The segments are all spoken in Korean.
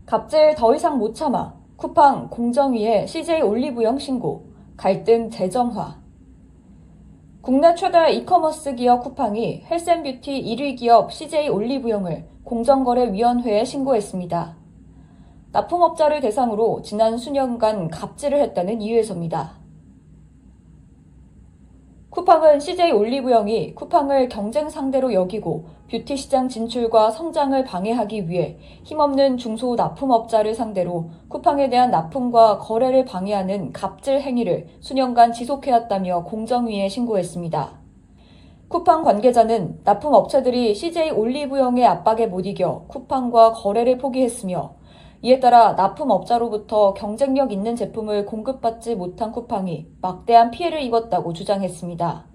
갑질 더 이상 못 참아. 쿠팡 공정위에 CJ 올리브영 신고. 갈등 재점화. 국내 최대 이커머스 기업 쿠팡이 헬스앤뷰티 1위 기업 CJ 올리브영을 공정거래위원회에 신고했습니다. 납품업자를 대상으로 지난 수년간 갑질을 했다는 이유에서입니다. 쿠팡은 CJ 올리브영이 쿠팡을 경쟁 상대로 여기고 뷰티 시장 진출과 성장을 방해하기 위해 힘없는 중소 납품업자를 상대로 쿠팡에 대한 납품과 거래를 방해하는 갑질 행위를 수년간 지속해왔다며 공정위에 신고했습니다. 쿠팡 관계자는 납품업체들이 CJ 올리브영의 압박에 못 이겨 쿠팡과 거래를 포기했으며 이에 따라 납품업자로부터 경쟁력 있는 제품을 공급받지 못한 쿠팡이 막대한 피해를 입었다고 주장했습니다.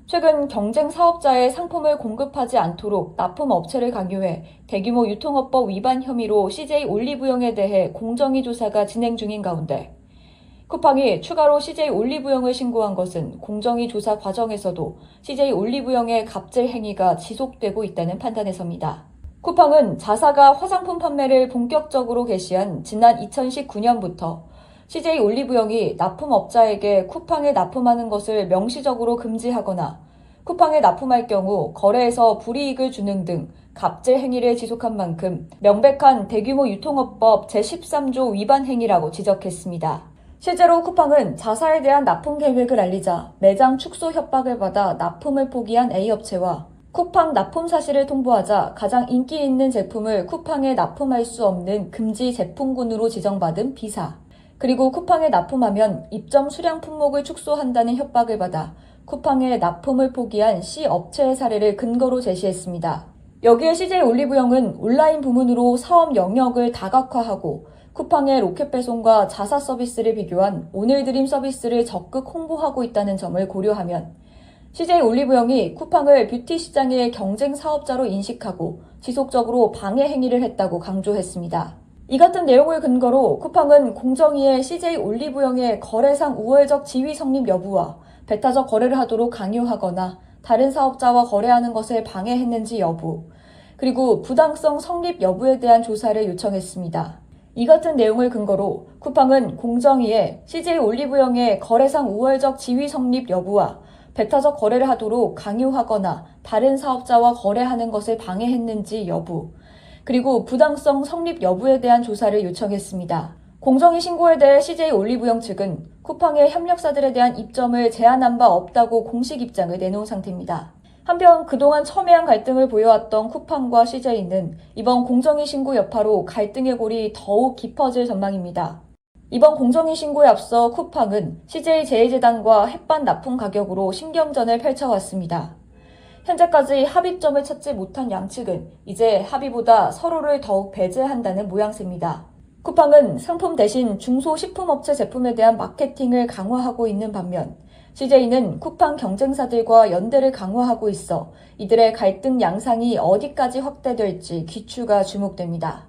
최근 경쟁 사업자의 상품을 공급하지 않도록 납품업체를 강요해 대규모 유통업법 위반 혐의로 CJ 올리브영에 대해 공정위 조사가 진행 중인 가운데 쿠팡이 추가로 CJ 올리브영을 신고한 것은 공정위 조사 과정에서도 CJ 올리브영의 갑질 행위가 지속되고 있다는 판단에서입니다. 쿠팡은 자사가 화장품 판매를 본격적으로 개시한 지난 2019년부터 CJ 올리브영이 납품업자에게 쿠팡에 납품하는 것을 명시적으로 금지하거나 쿠팡에 납품할 경우 거래에서 불이익을 주는 등 갑질 행위를 지속한 만큼 명백한 대규모 유통업법 제13조 위반 행위라고 지적했습니다. 실제로 쿠팡은 자사에 대한 납품 계획을 알리자 매장 축소 협박을 받아 납품을 포기한 A업체와 쿠팡 납품 사실을 통보하자 가장 인기 있는 제품을 쿠팡에 납품할 수 없는 금지 제품군으로 지정받은 B사, 그리고 쿠팡에 납품하면 입점 수량 품목을 축소한다는 협박을 받아 쿠팡에 납품을 포기한 C업체의 사례를 근거로 제시했습니다. 여기에 CJ 올리브영은 온라인 부문으로 사업 영역을 다각화하고 쿠팡의 로켓 배송과 자사 서비스를 비교한 오늘드림 서비스를 적극 홍보하고 있다는 점을 고려하면 CJ 올리브영이 쿠팡을 뷰티 시장의 경쟁 사업자로 인식하고 지속적으로 방해 행위를 했다고 강조했습니다. 이 같은 내용을 근거로 쿠팡은 공정위에 CJ 올리브영의 거래상 우월적 지위 성립 여부와 배타적 거래를 하도록 강요하거나 다른 사업자와 거래하는 것을 방해했는지 여부, 그리고 부당성 성립 여부에 대한 조사를 요청했습니다. 이 같은 내용을 근거로 쿠팡은 공정위에 CJ 올리브영의 거래상 우월적 지위 성립 여부와 배타적 거래를 하도록 강요하거나 다른 사업자와 거래하는 것을 방해했는지 여부, 그리고 부당성 성립 여부에 대한 조사를 요청했습니다. 공정위 신고에 대해 CJ 올리브영 측은 쿠팡의 협력사들에 대한 입점을 제한한 바 없다고 공식 입장을 내놓은 상태입니다. 한편 그동안 첨예한 갈등을 보여왔던 쿠팡과 CJ는 이번 공정위 신고 여파로 갈등의 골이 더욱 깊어질 전망입니다. 이번 공정위 신고에 앞서 쿠팡은 CJ 제일제당과 햇반 납품 가격으로 신경전을 펼쳐왔습니다. 현재까지 합의점을 찾지 못한 양측은 이제 합의보다 서로를 더욱 배제한다는 모양새입니다. 쿠팡은 상품 대신 중소식품업체 제품에 대한 마케팅을 강화하고 있는 반면 CJ는 쿠팡 경쟁사들과 연대를 강화하고 있어 이들의 갈등 양상이 어디까지 확대될지 귀추가 주목됩니다.